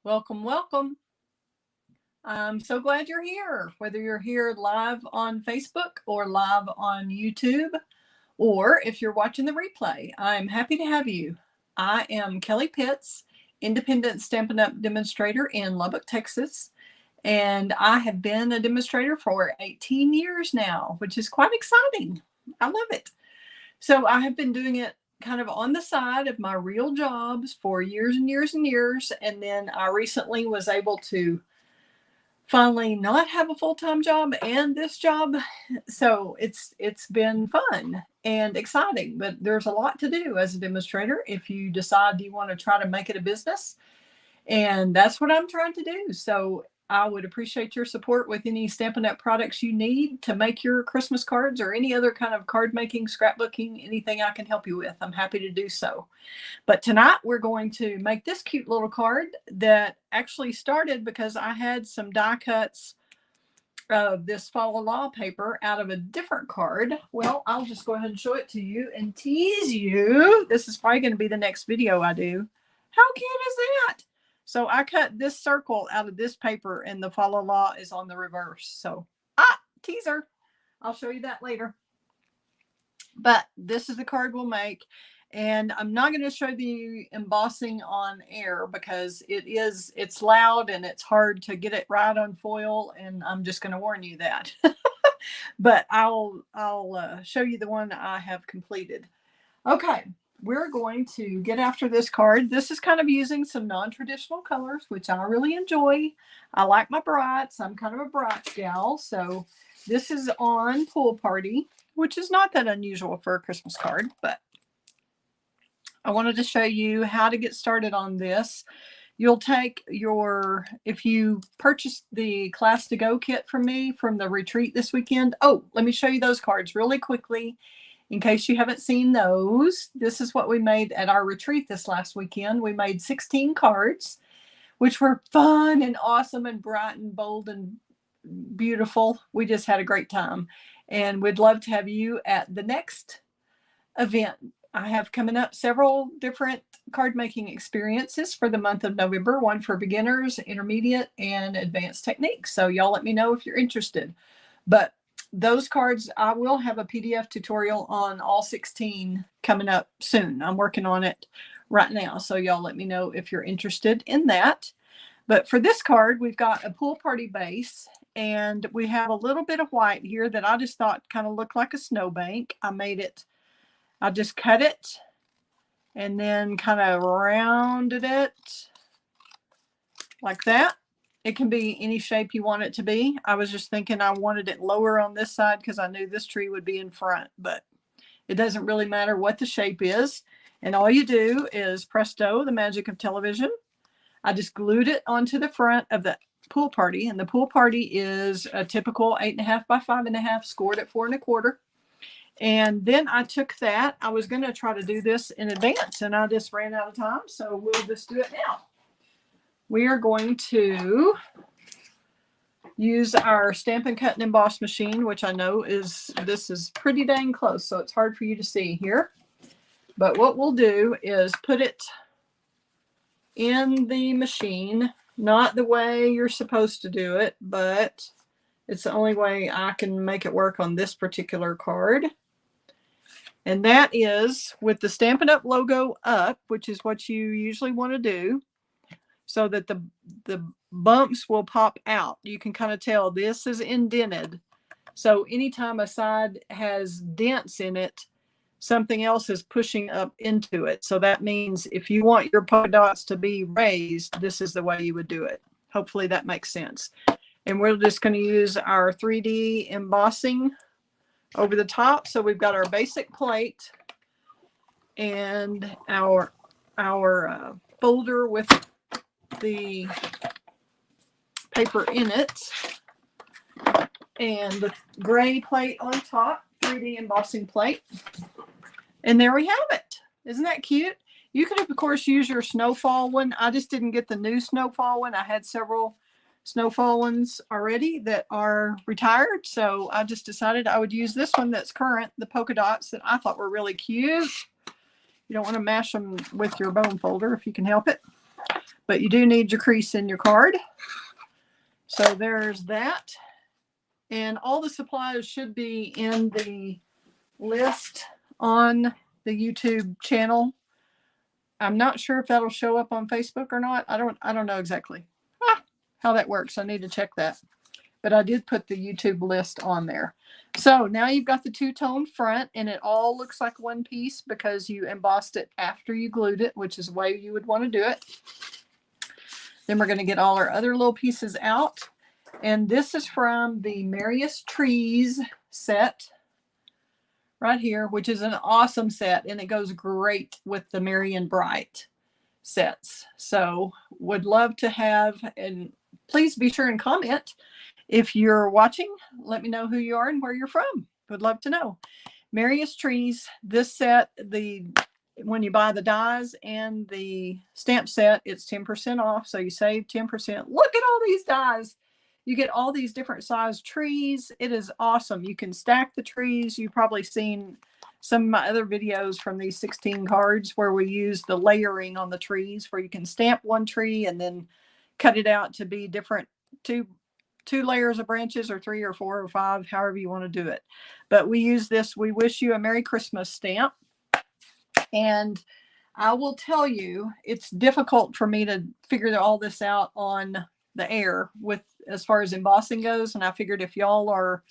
Welcome, welcome. I'm so glad you're here, whether you're here live on Facebook or live on YouTube, or if you're watching the replay. I'm happy to have you. I am Kelly Pitts, independent Stampin' Up! Demonstrator in Lubbock, Texas, and I have been a demonstrator for 18 years now, which is quite exciting. I love it. So I have been doing it kind of on the side of my real jobs for years and years and years. And then I recently was able to finally not have a full-time job and this job. So it's been fun and exciting, but there's a lot to do as a demonstrator if you decide you want to try to make it a business. And that's what I'm trying to do. So I would appreciate your support with any Stampin' Up! Products you need to make your Christmas cards or any other kind of card making, scrapbooking, anything I can help you with. I'm happy to do so. But tonight we're going to make this cute little card that actually started because I had some die cuts of this Follow Law paper out of a different card. Well, I'll just go ahead and show it to you and tease you. This is probably going to be the next video I do. How cute is that? So I cut this circle out of this paper and the Follow Law is on the reverse. So, teaser. I'll show you that later. But this is the card we'll make. And I'm not going to show the embossing on air because it's loud and it's hard to get it right on foil. And I'm just going to warn you that. But I'll show you the one I have completed. Okay. We're going to get after this card. This is kind of using some non-traditional colors, which I really enjoy. I like my brights. I'm kind of a brights gal. So this is on Pool Party, which is not that unusual for a Christmas card, but I wanted to show you how to get started on this. You'll take if you purchased the Class to Go kit from me from the retreat this weekend. Oh, let me show you those cards really quickly. In case you haven't seen those, this is what we made at our retreat this last weekend. We made 16 cards, which were fun and awesome and bright and bold and beautiful. We just had a great time. And we'd love to have you at the next event. I have coming up several different card making experiences for the month of November, one for beginners, intermediate, and advanced techniques. So y'all let me know if you're interested. But those cards, I will have a PDF tutorial on all 16 coming up soon. I'm working on it right now. So y'all let me know if you're interested in that. But for this card, we've got a Pool Party base and we have a little bit of white here that I just thought kind of looked like a snowbank. I just cut it and then kind of rounded it like that. It can be any shape you want it to be. I was just thinking I wanted it lower on this side because I knew this tree would be in front, but it doesn't really matter what the shape is. And all you do is presto, the magic of television. I just glued it onto the front of the Pool Party, and the Pool Party is a typical 8.5 by 5.5, scored at 4 1/4. And then I took that. I was going to try to do this in advance, and I just ran out of time, so we'll just do it now. We are going to use our Stampin' Cut and Emboss machine, which I know this is pretty dang close, so it's hard for you to see here. But what we'll do is put it in the machine, not the way you're supposed to do it, but it's the only way I can make it work on this particular card. And that is with the Stampin' Up! Logo up, which is what you usually want to do, so that the bumps will pop out. You can kind of tell this is indented. So anytime a side has dents in it, something else is pushing up into it. So that means if you want your polka dots to be raised, this is the way you would do it. Hopefully that makes sense. And we're just going to use our 3D embossing over the top. So we've got our basic plate and our folder with the paper in it and the gray plate on top, 3D embossing plate. And there we have it. Isn't that cute? You could, of course, use your snowfall one. I just didn't get the new snowfall one. I had several snowfall ones already that are retired. So I just decided I would use this one that's current, the polka dots that I thought were really cute. You don't want to mash them with your bone folder if you can help it. but you do need your crease in your card. So there's that. And all the supplies should be in the list on the YouTube channel. I'm not sure if that'll show up on Facebook or not. I don't know exactly how that works. I need to check that. But I did put the YouTube list on there. So now you've got the two-tone front, and it all looks like one piece because you embossed it after you glued it, which is the way you would want to do it. Then we're going to get all our other little pieces out. And this is from the Merriest Trees set right here, which is an awesome set, and it goes great with the Merry and Bright sets. So would love to have, and please be sure and comment if you're watching. Let me know who you are and where you're from. Would love to know. Merriest Trees, this set, when you buy the dies and the stamp set, it's 10% off. So you save 10%. Look at all these dies. You get all these different size trees. It is awesome. You can stack the trees. You've probably seen some of my other videos from these 16 cards where we use the layering on the trees, where you can stamp one tree and then cut it out to be different, two layers of branches, or 3 or 4 or 5, however you want to do it. But we use this "We Wish You a Merry Christmas" stamp. And I will tell you, it's difficult for me to figure all this out on the air with as far as embossing goes. And I figured if y'all are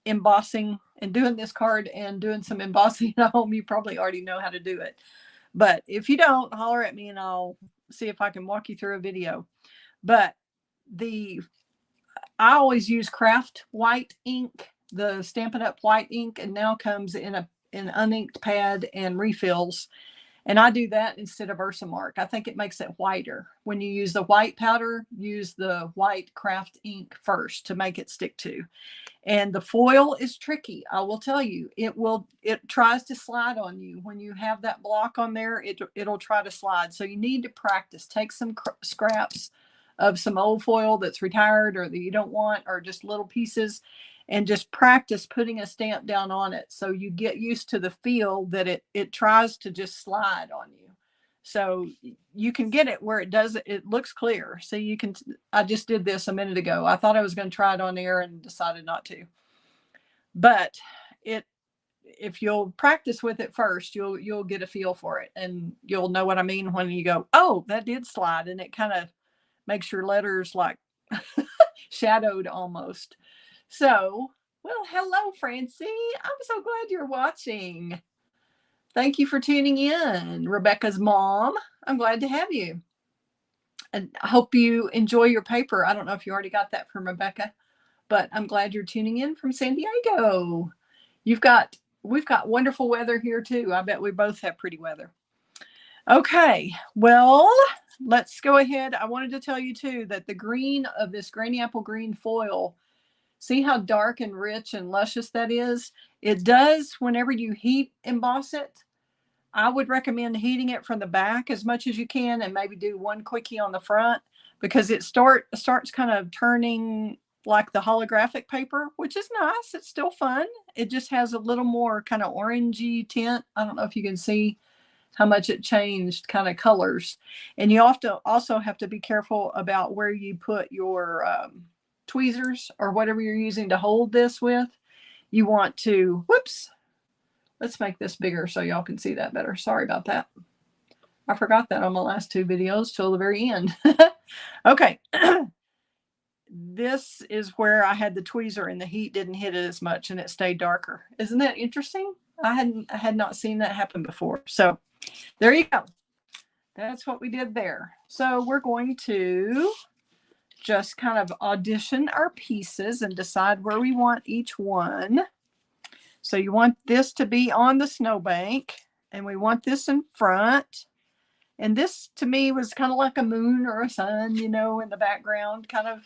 embossing and doing this card and doing some embossing at home, you probably already know how to do it. But if you don't, holler at me and I'll see if I can walk you through a video. But I always use craft white ink, the Stampin' Up! White ink, and now comes in an uninked pad and refills. And I do that instead of Versamark. I think it makes it whiter. When you use the white powder, use the white craft ink first to make it stick to. And the foil is tricky. I will tell you, it tries to slide on you. When you have that block on there, it'll try to slide. So you need to practice. Take some scraps of some old foil that's retired or that you don't want, or just little pieces, and just practice putting a stamp down on it so you get used to the feel that it tries to just slide on you. So you can get it where it looks clear. So you can, I just did this a minute ago. I thought I was going to try it on air and decided not to. But if you'll practice with it first, you'll get a feel for it, and you'll know what I mean when you go, oh, that did slide, and it kind of makes your letters like shadowed almost. So, well, hello, Francie. I'm so glad you're watching. Thank you for tuning in. Rebecca's mom, I'm glad to have you. And I hope you enjoy your paper. I don't know if you already got that from Rebecca, but I'm glad you're tuning in from San Diego. We've got wonderful weather here too. I bet we both have pretty weather. Okay, well, let's go ahead. I wanted to tell you too that the green of this granny apple green foil, see how dark and rich and luscious that is? It does, whenever you heat emboss it, I would recommend heating it from the back as much as you can, and maybe do one quickie on the front, because it starts kind of turning like the holographic paper, which is nice. It's still fun. It just has a little more kind of orangey tint. I don't know if you can see how much it changed kind of colors. And you also have to be careful about where you put your tweezers or whatever you're using to hold this with. You want to, whoops, let's make this bigger so y'all can see that better. Sorry about that. I forgot that on my last 2 videos till the very end. Okay. This is where I had the tweezer and the heat didn't hit it as much and it stayed darker. Isn't that interesting? I had not seen that happen before. So there you go. That's what we did there. So we're going to just kind of audition our pieces and decide where we want each one. So you want this to be on the snowbank, and we want this in front. And this to me was kind of like a moon or a sun, you know, in the background, kind of.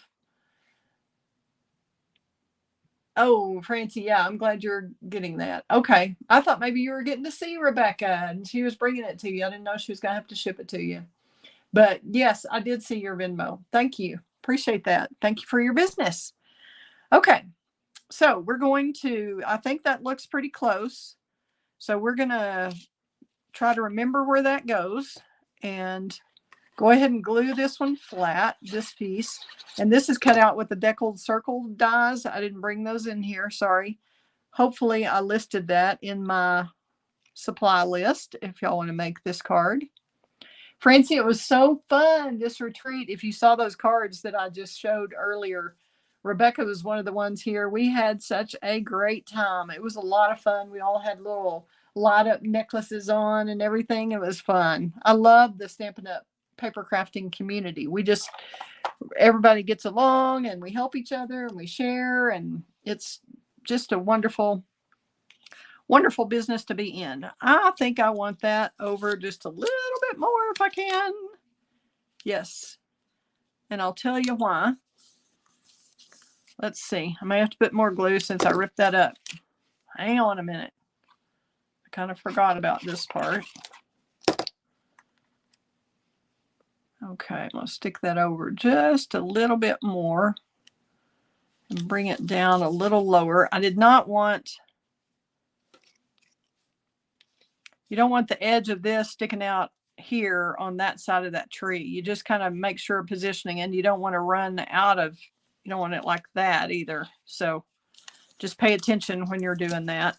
Oh, Francie, yeah, I'm glad you're getting that. Okay. I thought maybe you were getting to see Rebecca and she was bringing it to you. I didn't know she was going to have to ship it to you. But yes, I did see your Venmo. Thank you. Appreciate that. Thank you for your business. Okay. So we're going to, I think that looks pretty close. So we're going to try to remember where that goes. And Go ahead and glue this one flat, this piece. And this is cut out with the deckled circle dies. I didn't bring those in here, sorry. Hopefully I listed that in my supply list if y'all want to make this card. Francie, it was so fun, this retreat. If you saw those cards that I just showed earlier, Rebecca was one of the ones here. We had such a great time. It was a lot of fun. We all had little light up necklaces on and everything. It was fun. I love the Stampin' Up! Paper crafting community. Everybody gets along and we help each other and we share, and it's just a wonderful business to be in. I think I want that over just a little bit more if I can. Yes. And I'll tell you why. Let's see. I may have to put more glue since I ripped that up. Hang on a minute. I kind of forgot about this part. Okay, I'm going to stick that over just a little bit more and bring it down a little lower. I did not want, you don't want the edge of this sticking out here on that side of that tree. You just kind of make sure positioning, and you don't want to run out of, you don't want it like that either. So just pay attention when you're doing that.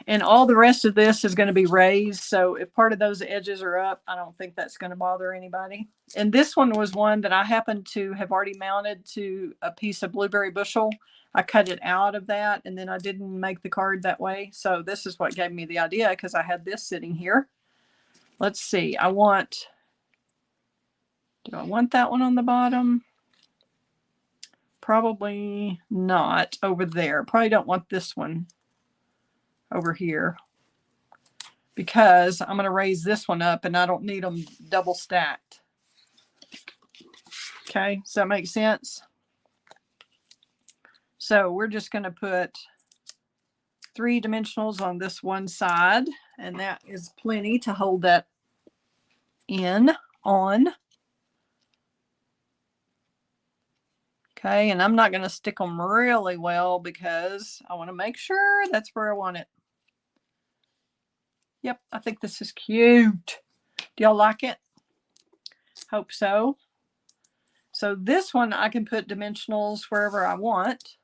And all the rest of this is going to be raised. So if part of those edges are up, I don't think that's going to bother anybody. And this one was one that I happened to have already mounted to a piece of blueberry bushel. I cut it out of that, and then I didn't make the card that way. So this is what gave me the idea, because I had this sitting here. Let's see. Do I want that one on the bottom? Probably not over there. Probably don't want this one over here, because I'm going to raise this one up and I don't need them double stacked. Okay, does that make sense? So we're just going to put 3 dimensionals on this one side, and that is plenty to hold that on. Okay, and I'm not going to stick them really well because I want to make sure that's where I want it. Yep, I think this is cute. Do y'all like it? Hope so. So this one I can put dimensionals wherever I want,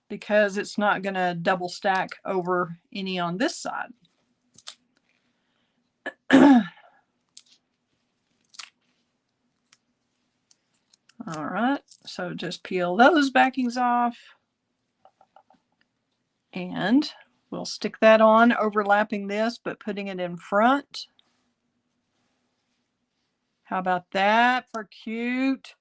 because it's not going to double stack over any on this side. All right, so just peel those backings off, and we'll stick that on, overlapping this, but putting it in front. How about that for cute?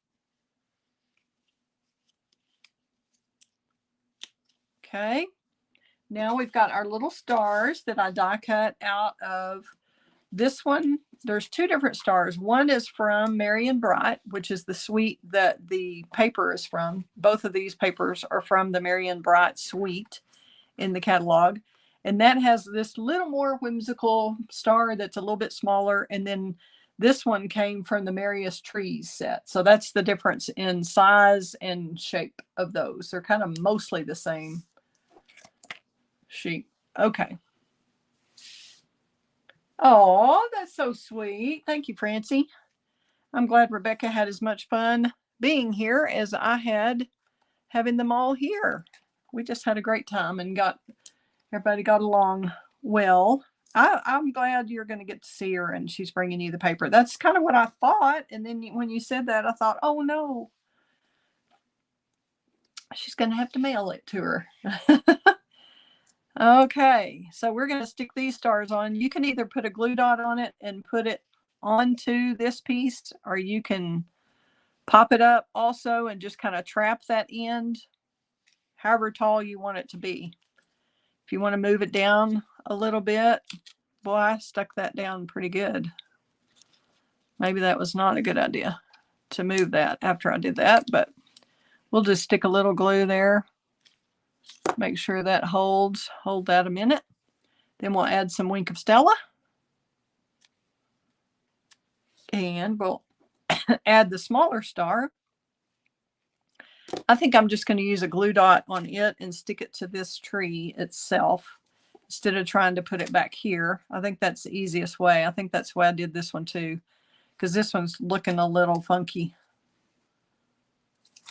Okay, now we've got our little stars that I die cut out of this one. There's 2 different stars. One is from Merriest, which is the suite that the paper is from. Both of these papers are from the Merriest suite in the catalog. And that has this little more whimsical star that's a little bit smaller. And then this one came from the Merriest Trees set. So that's the difference in size and shape of those. They're kind of mostly the same shape. Okay. Oh, that's so sweet. Thank you, Francie. I'm glad Rebecca had as much fun being here as I had having them all here. We just had a great time and everybody got along well. I'm glad you're going to get to see her and she's bringing you the paper. That's kind of what I thought. And then when you said that, I thought, oh no, she's going to have to mail it to her. Okay, so we're going to stick these stars on. You can either put a glue dot on it and put it onto this piece, or you can pop it up also and just kind of trap that end however tall you want it to be. If you want to move it down a little bit, boy, I stuck that down pretty good. Maybe that was not a good idea to move that after I did that, but we'll just stick a little glue there. Make sure that holds. Hold that a minute. Then we'll add some Wink of Stella. And we'll add the smaller star. I think I'm just going to use a glue dot on it and stick it to this tree itself. instead of trying to put it back here. I think that's the easiest way. I think that's why I did this one too, because this one's looking a little funky.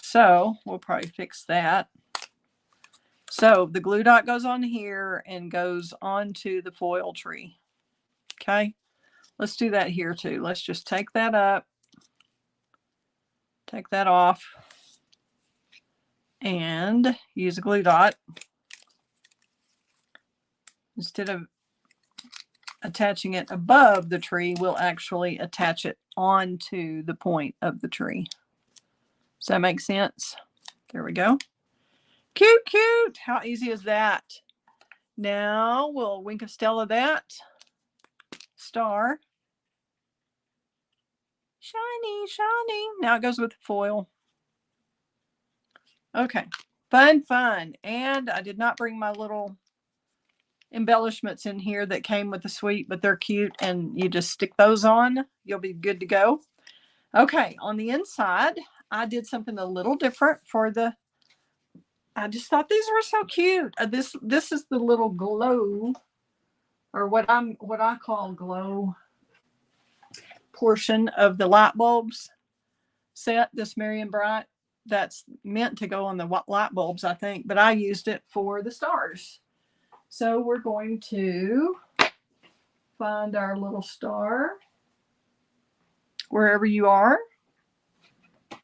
So we'll probably fix that. So the glue dot goes on here and goes onto the foil tree. Okay, let's do that here too. Let's just take that up, take that off, and use a glue dot. Instead of attaching it above the tree, we'll actually attach it onto the point of the tree. Does that make sense? There we go. Cute, cute. How easy is that? Now we'll Wink of Stella that. Star. Shiny, shiny. Now it goes with the foil. Okay. Fun, fun. And I did not bring my little embellishments in here that came with the suite, but they're cute, and you just stick those on. You'll be good to go. Okay. On the inside, I did something a little different for the, I just thought these were so cute. This is the little glow, or what I call glow portion of the light bulbs set. This Merriest Bright, that's meant to go on the light bulbs, I think, but I used it for the stars. So we're going to find our little star wherever you are.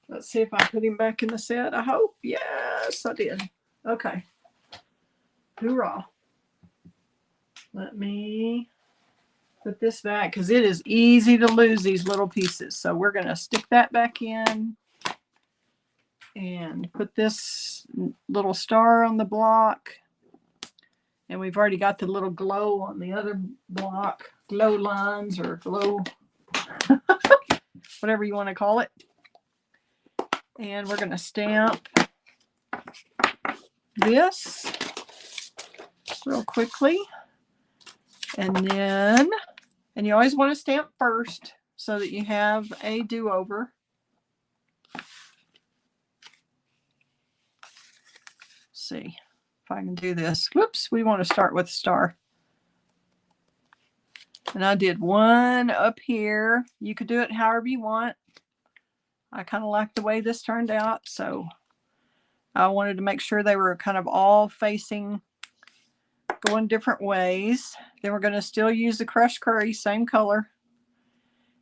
Let's see if I put him back in the set. I hope. Yes, I did. Okay. Hoorah. Let me put this back because it is easy to lose these little pieces. So we're going to stick that back in and put this little star on the block. And we've already got the little glow on the other block, glow lines or glow, whatever you want to call it. And we're going to stamp this real quickly. And you always want to stamp first so that you have a do-over. See if I can do this. Whoops, we want to start with a star. And I did one up here. You could do it however you want. I kind of like the way this turned out, so I wanted to make sure they were kind of all facing, going different ways. Then we're going to still use the crushed curry, same color.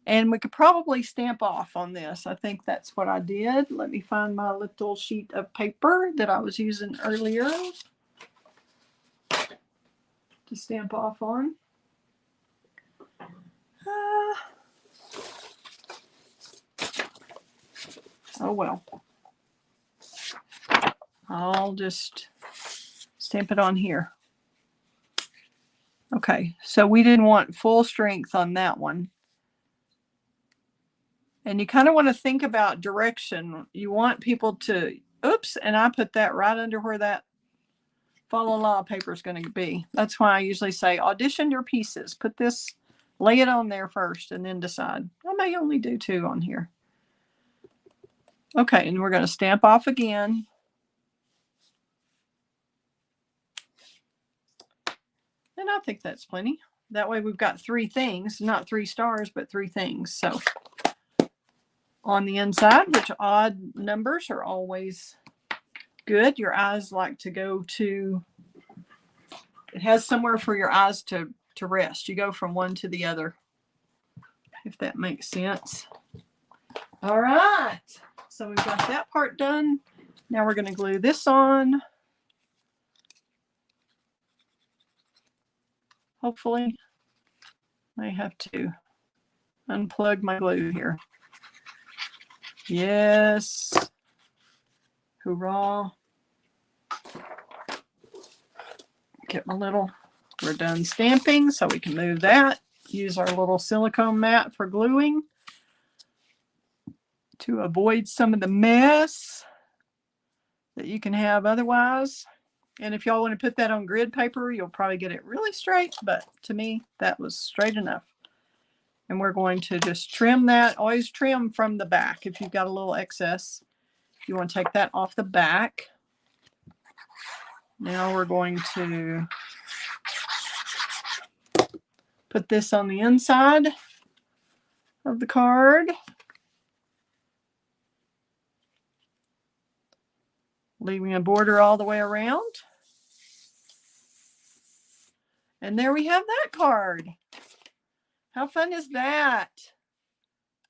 And we could probably stamp off on this. I think that's what I did. Let me find my little sheet of paper that I was using earlier to stamp off on. Oh well. I'll just stamp it on here. Okay, so we didn't want full strength on that one. And you kind of want to think about direction. You want people to, oops, and I put that right under where that Fa La La paper is going to be. That's why I usually say audition your pieces. Put this, lay it on there first and then decide. I may only do 2 on here. Okay, and we're going to stamp off again. And I think that's plenty. That way we've got 3 things, not 3 stars, but 3 things. So on the inside, which odd numbers are always good. Your eyes like to go to, it has somewhere for your eyes to rest. You go from one to the other, if that makes sense. All right. So we've got that part done. Now we're going to glue this on. Hopefully, I have to unplug my glue here. Yes. Hoorah. Get my little, we're done stamping, so we can move that. Use our little silicone mat for gluing to avoid some of the mess that you can have otherwise. And if y'all want to put that on grid paper, you'll probably get it really straight, but to me, that was straight enough. And we're going to just trim that. Always trim from the back if you've got a little excess. You want to take that off the back. Now we're going to Put this on the inside of the card. Leaving a border all the way around. And there we have that card. How fun is that?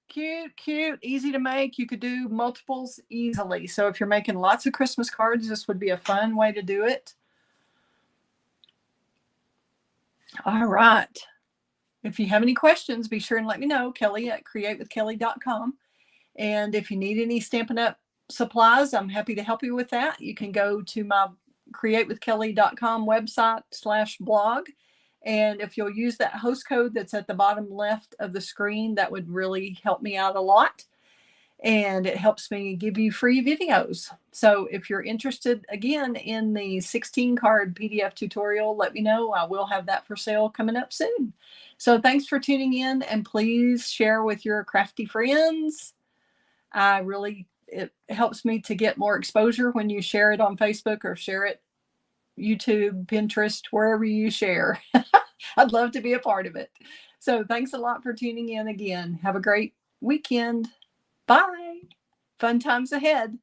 Cute, cute, easy to make. You could do multiples easily. So if you're making lots of Christmas cards, this would be a fun way to do it. All right. If you have any questions, be sure and let me know, Kelly at createwithkelly.com. And if you need any Stampin' Up! Supplies, I'm happy to help you with that. You can go to my createwithkelly.com website/blog. And if you'll use that host code that's at the bottom left of the screen, that would really help me out a lot. And it helps me give you free videos. So if you're interested, again, in the 16 card PDF tutorial, let me know. I will have that for sale coming up soon. So thanks for tuning in, and please share with your crafty friends. It helps me to get more exposure when you share it on Facebook or share it YouTube, Pinterest, wherever you share. I'd love to be a part of it. So thanks a lot for tuning in again. Have a great weekend. Bye. Fun times ahead.